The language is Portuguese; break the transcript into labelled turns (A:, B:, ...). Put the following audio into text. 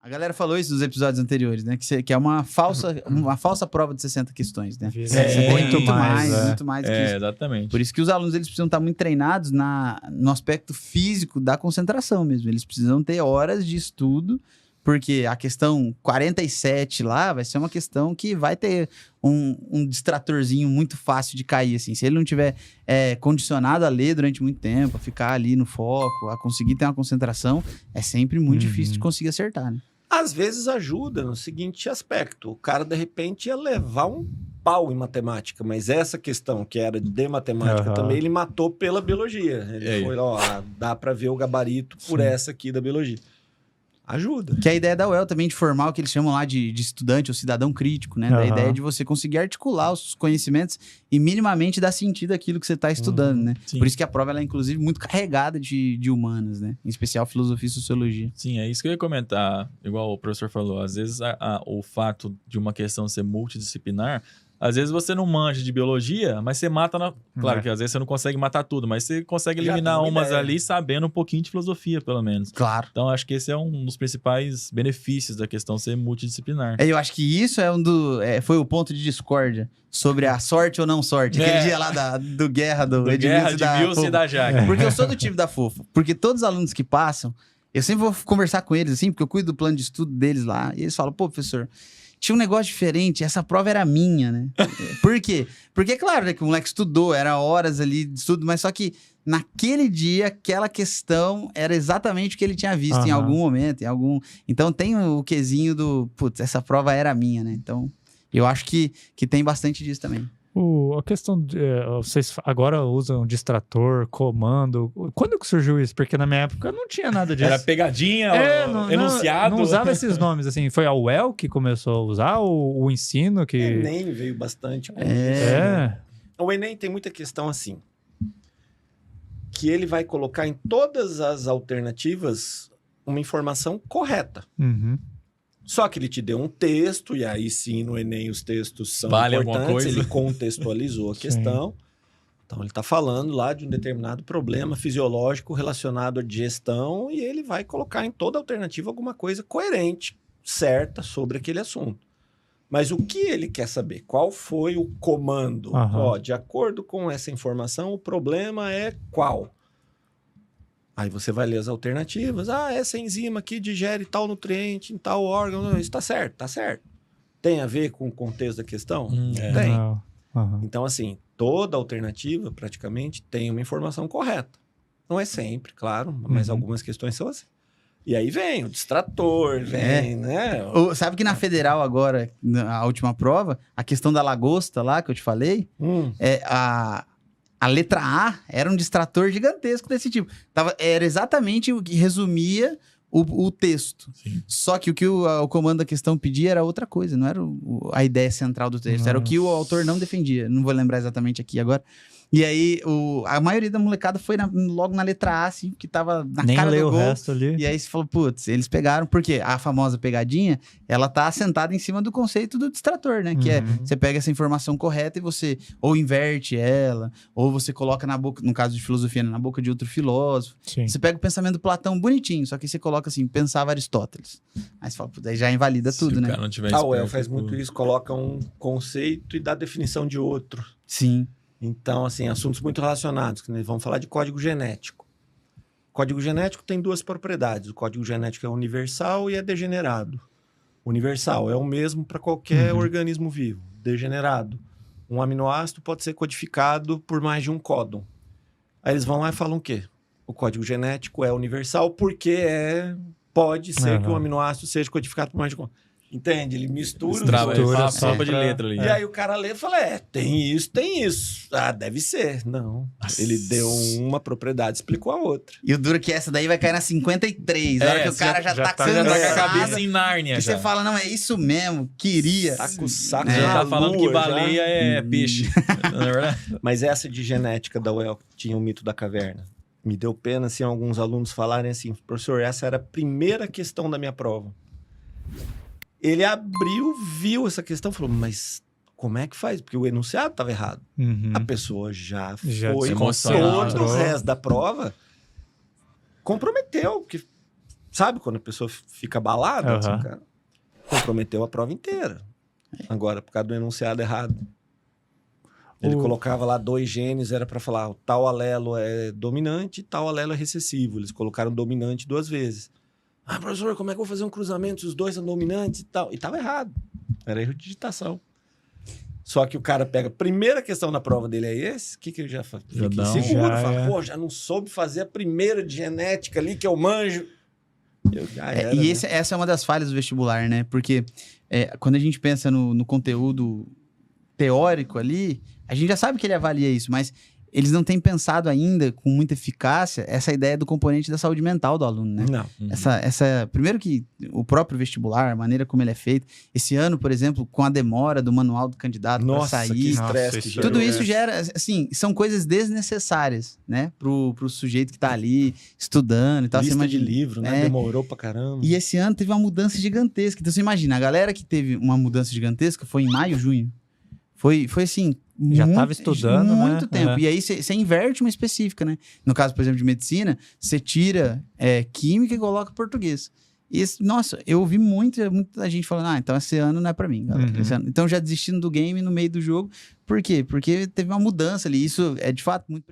A: A galera falou isso nos episódios anteriores, né? Que é uma falsa prova de 60 questões, né?
B: Muito mais
A: que isso.
C: Exatamente.
A: Por isso que os alunos eles precisam estar muito treinados no aspecto físico da concentração mesmo. Eles precisam ter horas de estudo, porque a questão 47 lá vai ser uma questão que vai ter um distratorzinho muito fácil de cair, assim. Se ele não tiver condicionado a ler durante muito tempo, a ficar ali no foco, a conseguir ter uma concentração, é sempre muito difícil de conseguir acertar, né?
B: Às vezes ajuda no seguinte aspecto. O cara, de repente, ia levar um pau em matemática, mas essa questão que era de matemática também, ele matou pela biologia. Ele foi, dá para ver o gabarito por essa aqui da biologia. Ajuda.
A: Que é a ideia da UEL também de formar o que eles chamam lá de estudante ou cidadão crítico, né? Da ideia de você conseguir articular os conhecimentos e minimamente dar sentido àquilo que você está estudando, né?
C: Sim.
A: Por isso que a prova ela é, inclusive, muito carregada de humanas, né? Em especial filosofia e sociologia.
C: Sim, é isso que eu ia comentar. Igual o professor falou, às vezes o fato de uma questão ser multidisciplinar, às vezes você não manja de biologia, mas você mata Claro que às vezes você não consegue matar tudo, mas você consegue eliminar umas ali sabendo um pouquinho de filosofia, pelo menos.
A: Claro.
C: Então, acho que esse é um dos principais benefícios da questão ser multidisciplinar.
A: Eu acho que isso foi o ponto de discórdia sobre a sorte ou não sorte. Aquele dia lá do Guerra, do
C: Edmilson e da Jaque.
A: Porque eu sou do time da Fofo. Porque todos os alunos que passam, eu sempre vou conversar com eles, assim, porque eu cuido do plano de estudo deles lá. E eles falam, pô, professor, tinha um negócio diferente, essa prova era minha, né? Por quê? Porque, claro, né, que o moleque estudou, era horas ali de estudo, mas só que naquele dia, aquela questão era exatamente o que ele tinha visto em algum momento, Então tem o quesinho do, putz, essa prova era minha, né? Então, eu acho que tem bastante disso também.
D: A questão de... vocês agora usam distrator, comando. Quando que surgiu isso? Porque na minha época não tinha nada disso.
C: Era pegadinha, enunciado.
D: Não usava esses nomes, assim. Foi a UEL que começou a usar o ensino que...
B: O Enem veio bastante. O Enem tem muita questão assim. Que ele vai colocar em todas as alternativas uma informação correta. Só que ele te deu um texto, e aí sim, no Enem os textos são importantes, ele contextualizou a questão. Então, ele está falando lá de um determinado problema fisiológico relacionado à digestão, e ele vai colocar em toda alternativa alguma coisa coerente, certa, sobre aquele assunto. Mas o que ele quer saber? Qual foi o comando? De acordo com essa informação, o problema é qual? Aí você vai ler as alternativas. Essa enzima aqui digere tal nutriente em tal órgão. Isso tá certo, tá certo. Tem a ver com o contexto da questão? Tem. Então, assim, toda alternativa, praticamente, tem uma informação correta. Não é sempre, claro, mas algumas questões são assim. E aí vem o distrator, né?
A: Sabe que na Federal agora, na última prova, a questão da lagosta lá, que eu te falei, a letra A era um distrator gigantesco desse tipo. Era exatamente o que resumia o texto. Sim. Só que o que o comando da questão pedia era outra coisa, não era a ideia central do texto. Era o que o autor não defendia. Não vou lembrar exatamente aqui agora. E aí, a maioria da molecada foi logo na letra A, assim, que tava na
D: Nem
A: cara do
D: leu
A: gol.
D: O resto ali.
A: E aí você falou, putz, eles pegaram, porque a famosa pegadinha, ela tá assentada em cima do conceito do distrator, né? Que é, você pega essa informação correta e você ou inverte ela, ou você coloca na boca, no caso de filosofia, na boca de outro filósofo.
D: Sim.
A: Você pega o pensamento do Platão bonitinho, só que você coloca assim, pensava Aristóteles. Aí você fala, putz, aí já invalida tudo, né?
B: A UEL faz muito isso, coloca um conceito e dá definição de outro.
A: Sim.
B: Então, assim, assuntos muito relacionados, que nós vamos falar de código genético. O código genético tem duas propriedades. O código genético é universal e é degenerado. Universal é o mesmo para qualquer organismo vivo. Degenerado. Um aminoácido pode ser codificado por mais de um códon. Aí eles vão lá e falam o quê? O código genético é universal porque pode ser que um aminoácido seja codificado por mais de um códon. Entende? Ele mistura
C: uma sopa de letra ali.
B: E aí o cara lê e fala, tem isso, tem isso. Deve ser. Não. Ele deu uma propriedade, explicou a outra.
A: E o duro que essa daí vai cair na 53. A hora que o cara já tá cansado.
C: Já tá com a cabeça em Nárnia.
A: E você fala, não, é isso mesmo, queria.
B: Tá com o saco
C: já tá falando que baleia é peixe. Não é verdade?
B: Mas essa de genética da UEL, que tinha o mito da caverna. Me deu pena, assim, alguns alunos falarem assim, professor, essa era a primeira questão da minha prova. Ele abriu, viu essa questão, falou, mas como é que faz? Porque o enunciado estava errado. A pessoa já foi, todo o resto da prova comprometeu, porque Sabe quando a pessoa fica abalada?
D: Aham.
B: Assim, cara, comprometeu a prova inteira. Agora, por causa do enunciado errado. Ele colocava lá 2 genes, era para falar tal alelo é dominante e tal alelo é recessivo. Eles colocaram dominante 2 vezes. Ah, professor, como é que eu vou fazer um cruzamento se os 2 são dominantes e tal? E tava errado. Era erro de digitação. Só que o cara pega... A primeira questão da prova dele é esse. O que eu já fiquei inseguro? Fala, já não soube fazer a primeira de genética ali que eu manjo.
A: Essa é uma das falhas do vestibular, né? Porque quando a gente pensa no conteúdo teórico ali, a gente já sabe que ele avalia isso, mas eles não têm pensado ainda com muita eficácia essa ideia do componente da saúde mental do aluno, né?
B: Não.
A: Primeiro que o próprio vestibular, a maneira como ele é feito, esse ano, por exemplo, com a demora do manual do candidato para sair,
B: que estresse.
A: tudo isso gera, assim, são coisas desnecessárias, né? Pro sujeito que tá ali estudando e tal.
B: Lista de livro, né? Demorou pra caramba.
A: E esse ano teve uma mudança gigantesca. Então você imagina, a galera que teve uma mudança gigantesca foi em maio, junho. Foi assim...
D: Já estava estudando,
A: muito tempo. E aí você inverte uma específica, né? No caso, por exemplo, de medicina, você tira química e coloca português. E nossa, eu ouvi muita gente falando, então esse ano não é pra mim, galera. Então já desistindo do game no meio do jogo. Por quê? Porque teve uma mudança ali. Isso é de fato muito